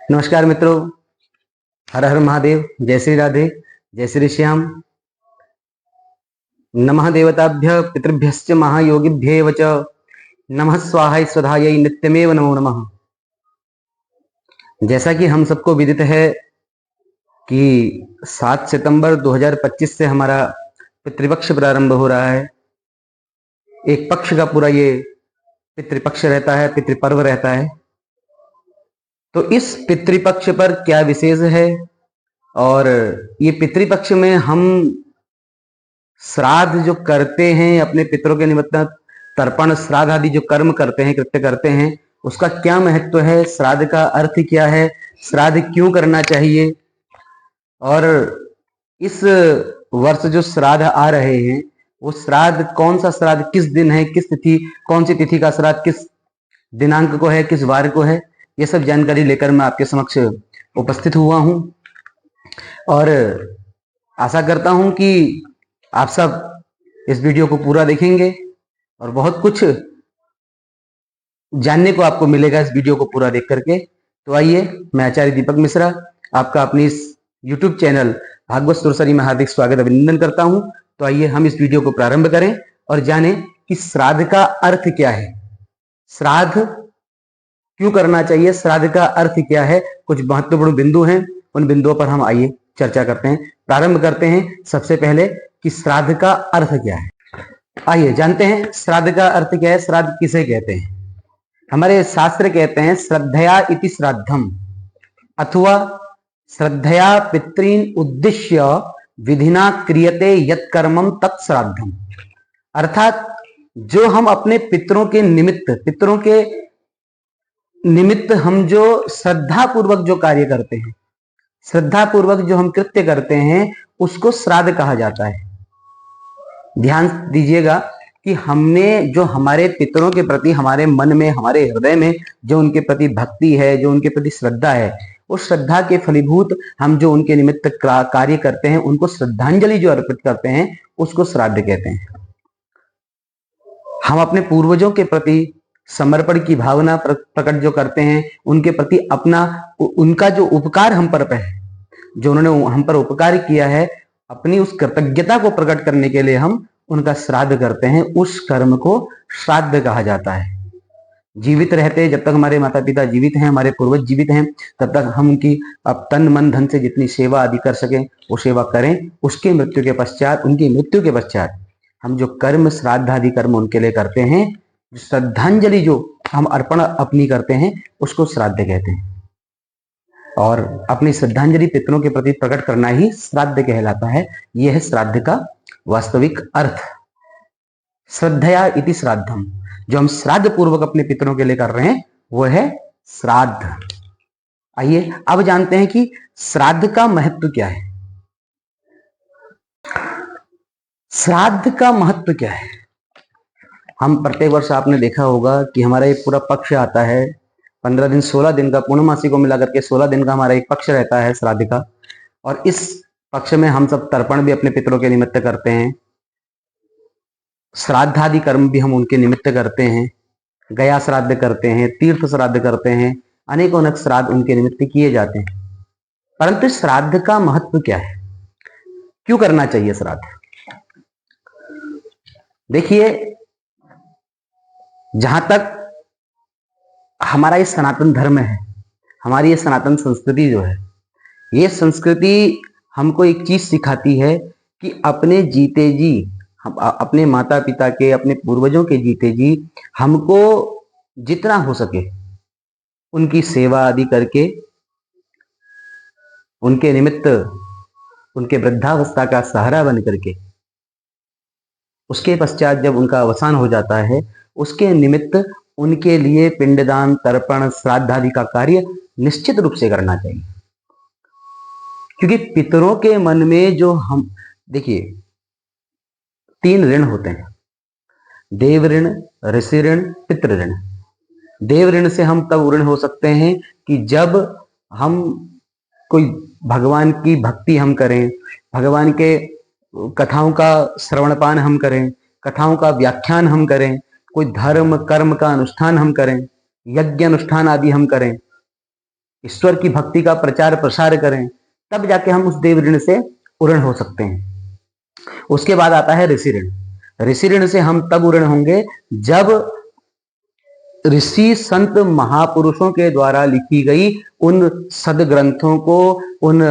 नमस्कार मित्रों, हर हर महादेव, जय श्री राधे, जय श्री श्याम। नमः देवताभ्य पितृभ्यश्च महायोगिभ्येव च नमः स्वाहाय स्वधायै नित्यमेव नमो नमः। जैसा कि हम सबको विदित है कि 7 सितंबर 2025 से हमारा पितृपक्ष प्रारंभ हो रहा है। एक पक्ष का पूरा ये पितृपक्ष रहता है, पितृपर्व रहता है। तो इस पितृपक्ष पर क्या विशेष है और ये पितृपक्ष में हम श्राद्ध जो करते हैं अपने पितरों के निमित्त, तर्पण श्राद्ध आदि जो कर्म करते हैं, कृत्य करते हैं, उसका क्या महत्व है, श्राद्ध का अर्थ क्या है, श्राद्ध क्यों करना चाहिए, और इस वर्ष जो श्राद्ध आ रहे हैं वो श्राद्ध कौन सा श्राद्ध किस दिन है, किस तिथि, कौन सी तिथि का श्राद्ध किस दिनांक को है, किस वार को है, ये सब जानकारी लेकर मैं आपके समक्ष उपस्थित हुआ हूं। और आशा करता हूं कि आप सब इस वीडियो को पूरा देखेंगे और बहुत कुछ जानने को आपको मिलेगा इस वीडियो को पूरा देख करके। तो आइए, मैं आचार्य दीपक मिश्रा आपका अपनी इस YouTube चैनल भागवत सुरसरी में हार्दिक स्वागत अभिनंदन करता हूं। तो आइए हम इस वीडियो को प्रारंभ करें और जानें कि श्राद्ध का अर्थ क्या है, श्राद्ध क्यों करना चाहिए, श्राद्ध का अर्थ क्या है। कुछ महत्वपूर्ण बिंदु हैं, उन बिंदुओं पर हम आइए चर्चा करते हैं। प्रारंभ करते हैं सबसे पहले कि श्राद्ध का अर्थ क्या है। आइए जानते हैं श्राद्ध का अर्थ क्या है, श्राद्ध किसे कहते हैं। हमारे शास्त्र कहते हैं श्रद्धया इति श्राद्धम, अथवा श्रद्धया पितॄन उद्दिश्य विधिना क्रियते यत् कर्मम तत् श्राद्धम। अर्थात जो हम अपने पितरों के निमित्त हम जो श्रद्धा पूर्वक जो कार्य करते हैं, श्रद्धा पूर्वक जो हम कृत्य करते हैं, उसको श्राद्ध कहा जाता है। ध्यान दीजिएगा कि हमने जो हमारे पितरों के प्रति हमारे मन में, हमारे हृदय में जो उनके प्रति भक्ति है, जो उनके प्रति श्रद्धा है, उस श्रद्धा के फलीभूत हम जो उनके निमित्त कार्य करते हैं, उनको श्रद्धांजलि जो अर्पित करते हैं, उसको श्राद्ध कहते हैं। हम अपने पूर्वजों के प्रति समर्पण की भावना प्रकट जो करते हैं, उनके प्रति उनका जो उपकार हम पर है, जो उन्होंने हम पर उपकार किया है, अपनी उस कृतज्ञता को प्रकट करने के लिए हम उनका श्राद्ध करते हैं। उस कर्म को श्राद्ध कहा जाता है। जीवित रहते, जब तक हमारे माता पिता जीवित हैं, हमारे पूर्वज जीवित हैं, तब तक हम उनकी तन मन धन से जितनी सेवा आदि कर सकें वो सेवा करें। उसके मृत्यु के पश्चात, उनकी मृत्यु के पश्चात हम जो कर्म, श्राद्ध आदि कर्म उनके लिए करते हैं, श्रद्धांजलि जो हम अर्पण अपनी करते हैं, उसको श्राद्ध कहते हैं। और अपनी श्रद्धांजलि पितरों के प्रति प्रकट करना ही श्राद्ध कहलाता है। यह है श्राद्ध का वास्तविक अर्थ। श्रद्धया इति श्राद्धम, जो हम श्राद्ध पूर्वक अपने पितरों के लिए कर रहे हैं वो है श्राद्ध। आइए अब जानते हैं कि श्राद्ध का महत्व क्या है। श्राद्ध का महत्व क्या है। हम प्रत्येक वर्ष आपने देखा होगा कि हमारा एक पूरा पक्ष आता है, 15 दिन 16 दिन का, पूर्णमासी को मिलाकर के 16 दिन का हमारा एक पक्ष रहता है श्राद्ध का। और इस पक्ष में हम सब तर्पण भी अपने पितरों के निमित्त करते हैं, श्राद्ध आदि कर्म भी हम उनके निमित्त करते हैं, गया श्राद्ध करते हैं, तीर्थ श्राद्ध करते हैं, अनेकों अनेक श्राद्ध उनके निमित्त किए जाते हैं। परंतु श्राद्ध का महत्व क्या है, क्यों करना चाहिए श्राद्ध। देखिए, जहां तक हमारा ये सनातन धर्म है, हमारी ये सनातन संस्कृति जो है, ये संस्कृति हमको एक चीज सिखाती है कि अपने जीते जी, हम अपने माता पिता के, अपने पूर्वजों के जीते जी हमको जितना हो सके उनकी सेवा आदि करके, उनके निमित्त, उनके वृद्धावस्था का सहारा बन करके, उसके पश्चात जब उनका अवसान हो जाता है, उसके निमित्त उनके लिए पिंडदान, तर्पण, श्राद्ध आदि का कार्य निश्चित रूप से करना चाहिए। क्योंकि पितरों के मन में जो हम, देखिए 3 ऋण होते हैं, देव ऋण, ऋषि ऋण, पितृ ऋण। देव ऋण से हम तब ऋण हो सकते हैं कि जब हम कोई भगवान की भक्ति हम करें, भगवान के कथाओं का श्रवणपान हम करें, कथाओं का व्याख्यान हम करें, कोई धर्म कर्म का अनुष्ठान हम करें, यज्ञ अनुष्ठान आदि हम करें, ईश्वर की भक्ति का प्रचार प्रसार करें, तब जाके हम उस देव ऋण से उऋण हो सकते हैं। उसके बाद आता है ऋषि ऋण। ऋषि ऋण से हम तब उऋण होंगे जब ऋषि संत महापुरुषों के द्वारा लिखी गई उन सदग्रंथों को, उन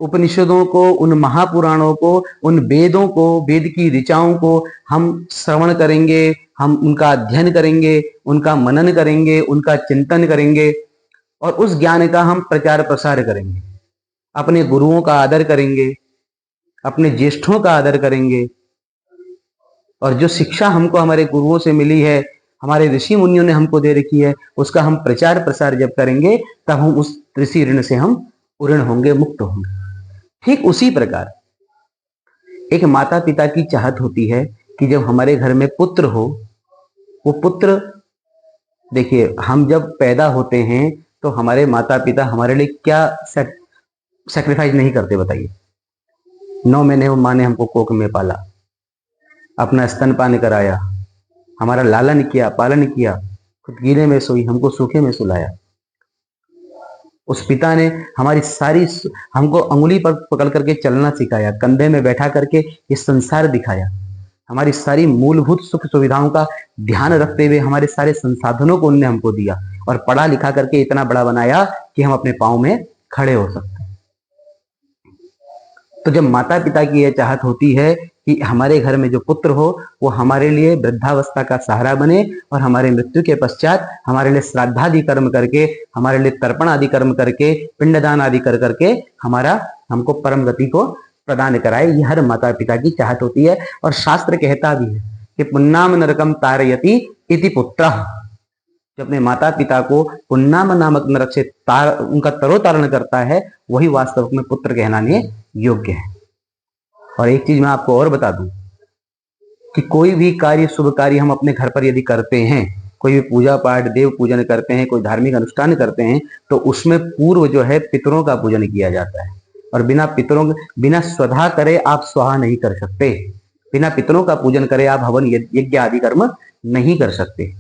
उपनिषदों को, उन महापुराणों को, उन वेदों को, वेद की ऋचाओं को हम श्रवण करेंगे, हम उनका अध्ययन करेंगे, उनका मनन करेंगे, उनका चिंतन करेंगे और उस ज्ञान का हम प्रचार प्रसार करेंगे। अपने गुरुओं का आदर करेंगे, अपने ज्येष्ठों का आदर करेंगे और जो शिक्षा हमको हमारे गुरुओं से मिली है, हमारे ऋषि मुनियों ने हमको दे रखी है, उसका हम प्रचार प्रसार जब करेंगे तब हम उस ऋषि ऋण से हम उऋण होंगे, मुक्त होंगे। ठीक उसी प्रकार एक माता पिता की चाहत होती है कि जब हमारे घर में पुत्र हो, वो पुत्र, देखिए हम जब पैदा होते हैं तो हमारे माता पिता हमारे लिए क्या सेक्रीफाइस नहीं करते बताइए। 9 महीने माँ ने हमको कोख में पाला, अपना स्तनपान कराया, हमारा लालन किया, पालन किया, खुद गीले में सोई, हमको सूखे में सुलाया। उस पिता ने हमारी सारी, हमको अंगुली पर पकड़ करके चलना सिखाया, कंधे में बैठा करके ये संसार दिखाया, हमारी सारी मूलभूत सुख सुविधाओं का ध्यान रखते हुए हमारे सारे संसाधनों को उनने हमको दिया और पढ़ा लिखा करके इतना बड़ा बनाया कि हम अपने पांव में खड़े हो सकते हैं। तो जब माता पिता की यह चाहत होती है कि हमारे घर में जो पुत्र हो वो हमारे लिए वृद्धावस्था का सहारा बने और हमारे मृत्यु के पश्चात हमारे लिए श्राद्धादि कर्म करके, हमारे लिए तर्पण आदि कर्म करके, पिंडदान आदि कर करके हमको परम गति को प्रदान कराए, ये हर माता पिता की चाहत होती है। और शास्त्र कहता भी है कि पुन्नाम नरकम तारयति इति पुत्रः। जो अपने माता पिता को पुन्नाम नामक नरक से उनका तरोतारण करता है, वही वास्तव में पुत्र कहलाने योग्य है। और एक चीज मैं आपको और बता दूं कि कोई भी कार्य, शुभ कार्य हम अपने घर पर यदि करते हैं, कोई भी पूजा पाठ, देव पूजन करते हैं, कोई धार्मिक अनुष्ठान करते हैं, तो उसमें पूर्व जो है पितरों का पूजन किया जाता है। और बिना स्वधा करे आप स्वाहा नहीं कर सकते, बिना पितरों का पूजन करे आप हवन यज्ञ आदि कर्म नहीं कर सकते।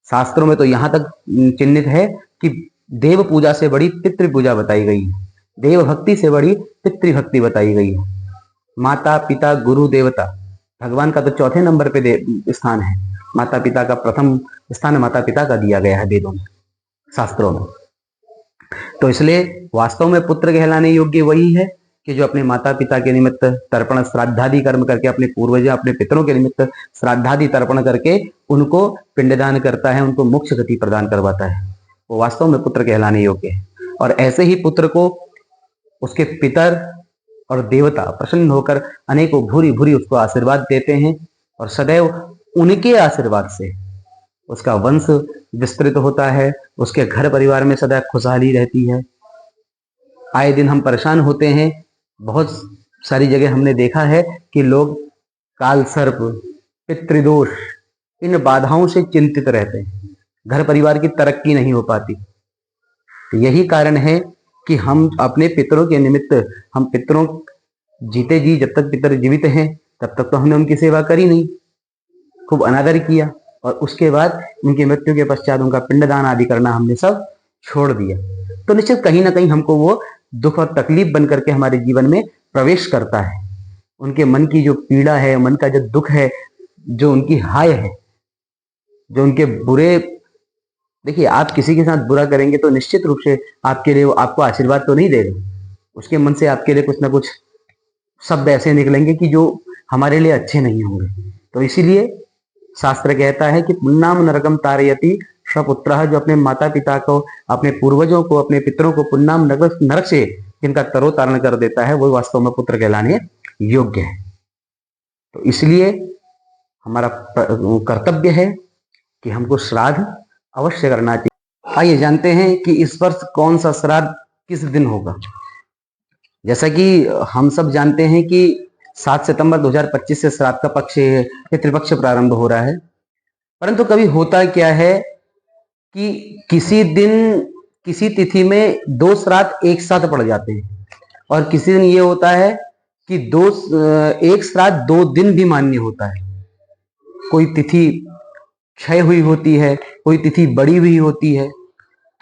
शास्त्रों में तो यहां तक चिन्हित है कि देव पूजा से बड़ी पितृ पूजा बताई गई है, देव भक्ति से बड़ी पितृभक्ति बताई गई है। माता पिता गुरु देवता, भगवान का तो चौथे नंबर पे स्थान है, माता पिता का प्रथम स्थान माता पिता का दिया गया है वेदों में, शास्त्रों में। तो इसलिए वास्तव में पुत्र कहलाने योग्य वही है कि जो अपने माता पिता के निमित्त तर्पण श्राद्धादि कर्म करके, अपने पूर्वज अपने पितरों के निमित्त श्राद्धादि तर्पण करके उनको पिंडदान करता है, उनको मोक्ष गति प्रदान करवाता है, वो वास्तव में पुत्र कहलाने योग्य है। और ऐसे ही पुत्र को उसके पितर और देवता प्रसन्न होकर अनेकों भूरी भूरी उसको आशीर्वाद देते हैं और सदैव उनके आशीर्वाद से उसका वंश विस्तृत होता है, उसके घर परिवार में सदैव खुशहाली रहती है। आए दिन हम परेशान होते हैं, बहुत सारी जगह हमने देखा है कि लोग काल सर्प, पितृदोष, इन बाधाओं से चिंतित रहते हैं, घर परिवार की तरक्की नहीं हो पाती। यही कारण है कि हम अपने पितरों के निमित्त, हम पितरों जीते जी, जब तक पितर जीवित हैं तब तक तो हमने उनकी सेवा करी नहीं, खूब अनादर किया, और उसके बाद उनकी मृत्यु के पश्चात उनका पिंडदान आदि करना हमने सब छोड़ दिया। तो निश्चित कहीं ना कहीं हमको वो दुख और तकलीफ बन करके हमारे जीवन में प्रवेश करता है। उनके मन की जो पीड़ा है, मन का जो दुख है, जो उनकी हाय है, जो उनके बुरे, देखिए आप किसी के साथ बुरा करेंगे तो निश्चित रूप से आपके लिए वो आपको आशीर्वाद तो नहीं देगा, उसके मन से आपके लिए कुछ ना कुछ शब्द ऐसे निकलेंगे कि जो हमारे लिए अच्छे नहीं होंगे। तो इसीलिए शास्त्र कहता है कि पुन्नाम नरकम तारयति स्वपुत्रः। जो अपने माता पिता को, अपने पूर्वजों को, अपने पितरों को पुन्नाम नरक से जिनका तरोतारण कर देता है, वो वास्तव में पुत्र कहलाने योग्य है। तो इसलिए हमारा कर्तव्य है कि हमको श्राद्ध अवश्य करना चाहिए। आइए जानते हैं कि इस वर्ष कौन सा श्राद्ध किस दिन होगा। जैसा कि हम सब जानते हैं कि 7 सितंबर 2025 से श्राद्ध का पक्ष, पितृपक्ष प्रारंभ हो रहा है। परंतु कभी होता क्या है कि किसी दिन, किसी तिथि में 2 श्राद्ध एक साथ पड़ जाते हैं, और किसी दिन ये होता है कि एक श्राद्ध 2 दिन भी मान्य होता है। कोई तिथि क्षय हुई होती है, कोई तिथि बड़ी हुई होती है।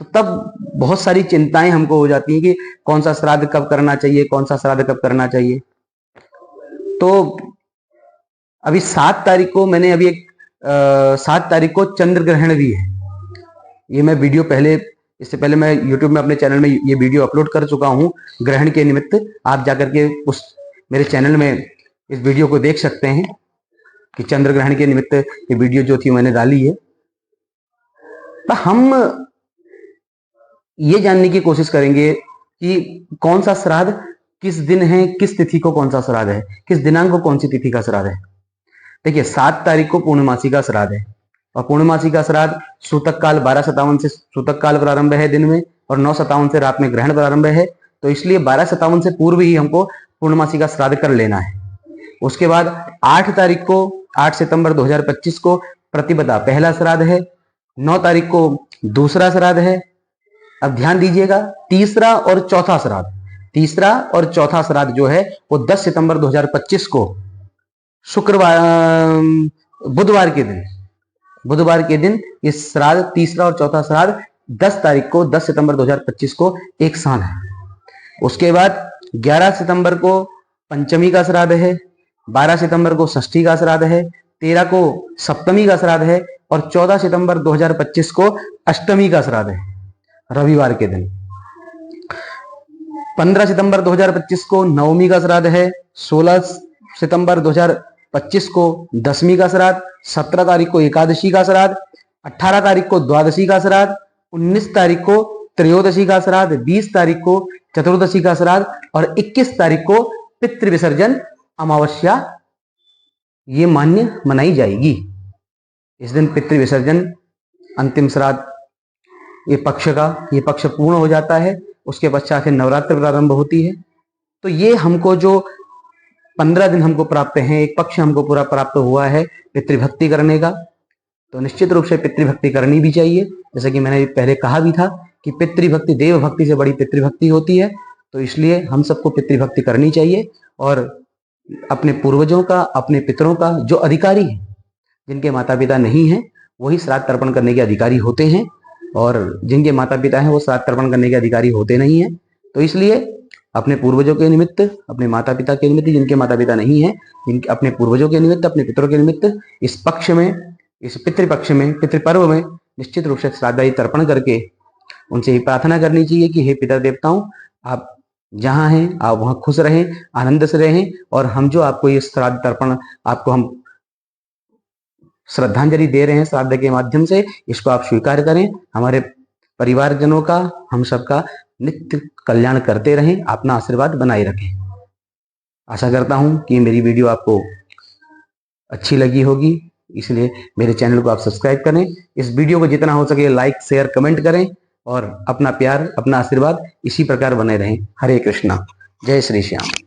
तो तब बहुत सारी चिंताएं हमको हो जाती हैं कि कौन सा श्राद्ध कब करना चाहिए, कौन सा श्राद्ध कब करना चाहिए। तो अभी 7 तारीख को मैंने अभी 7 तारीख को चंद्र ग्रहण भी है। ये मैं वीडियो पहले, इससे पहले मैं YouTube में अपने चैनल में ये वीडियो अपलोड कर चुका हूं ग्रहण के निमित्त। आप जाकर के उस मेरे चैनल में इस वीडियो को देख सकते हैं कि चंद्र ग्रहण के निमित्त ये वीडियो जो थी मैंने डाली है। तो हम ये जानने की कोशिश करेंगे कि कौन सा श्राद्ध किस दिन है, किस तिथि को कौन सा श्राद्ध है, किस दिनांक को कौन सी तिथि का श्राद्ध है। देखिए 7 तारीख को पूर्णमासी का श्राद्ध है और पूर्णमासी का श्राद्ध सूतक काल 12:57 से सूतक काल प्रारंभ है दिन में और 9:57 से रात में ग्रहण प्रारंभ है। तो इसलिए 12:57 से पूर्व ही हमको पूर्णमासी का श्राद्ध कर लेना है। उसके बाद 8 तारीख को 8 सितंबर 2025 को प्रतिपदा पहला श्राद्ध है। 9 तारीख को दूसरा श्राद्ध है। अब ध्यान दीजिएगा, तीसरा और चौथा श्राद्ध जो है वो 10 सितंबर 2025 को शुक्रवार बुधवार के दिन इस श्राद्ध तीसरा और चौथा श्राद्ध 10 तारीख को 10 सितंबर 2025 को एक साथ है। उसके बाद 11 सितंबर को पंचमी का श्राद्ध है, 12 सितंबर को षष्ठी का श्राद्ध है, 13 को सप्तमी का श्राद्ध है और 14 सितंबर 2025 को अष्टमी का श्राद्ध है रविवार के दिन। 15 सितंबर 2025 को नवमी का श्राद्ध है, 16 सितंबर 2025 को दशमी का श्राद्ध, 17 तारीख को एकादशी का श्राद्ध, 18 तारीख को द्वादशी का श्राद्ध, 19 तारीख को त्रयोदशी का श्राद्ध, 20 तारीख को चतुर्दशी का श्राद्ध और 21 तारीख को पितृविसर्जन अमावस्या ये मान्य मनाई जाएगी। इस दिन पितृविसर्जन अंतिम श्राद्ध ये पक्ष पूर्ण हो जाता है। उसके पश्चात फिर नवरात्र प्रारंभ होती है। तो ये हमको जो 15 दिन हमको प्राप्त हैं, एक पक्ष हमको पूरा प्राप्त हुआ है पितृभक्ति करने का। तो निश्चित रूप से पितृभक्ति करनी भी चाहिए। जैसे कि मैंने पहले कहा भी था कि पितृभक्ति देव भक्ति से बड़ी पितृभक्ति होती है। तो इसलिए हम सबको पितृभक्ति करनी चाहिए और अपने पूर्वजों का, अपने पितरों का जो अधिकारी है, जिनके माता पिता नहीं है वही श्राद्ध तर्पण करने के अधिकारी होते हैं और जिनके माता पिता हैं वो श्राद्ध तर्पण करने के अधिकारी होते नहीं हैं। तो इसलिए अपने पूर्वजों के निमित्त, अपने माता पिता के निमित्त, जिनके माता पिता नहीं है, जिनके अपने पूर्वजों के निमित्त, अपने पितरों के निमित्त इस पक्ष में, इस पितृपक्ष में, पितृपर्व में निश्चित रूप से श्राद्धादि तर्पण करके उनसे ही प्रार्थना करनी चाहिए कि हे पिता देवताओं, आप जहाँ हैं आप वहाँ खुश रहें, आनंद से रहें और हम जो आपको ये श्राद्ध तर्पण आपको हम श्रद्धांजलि दे रहे हैं श्राद्ध के माध्यम से, इसको आप स्वीकार करें। हमारे परिवारजनों का, हम सबका नित्य कल्याण करते रहें, अपना आशीर्वाद बनाए रखें। आशा करता हूं कि मेरी वीडियो आपको अच्छी लगी होगी, इसलिए मेरे चैनल को आप सब्सक्राइब करें। इस वीडियो को जितना हो सके लाइक, शेयर, कमेंट करें और अपना प्यार, अपना आशीर्वाद इसी प्रकार बने रहें। हरे कृष्णा, जय श्री श्याम।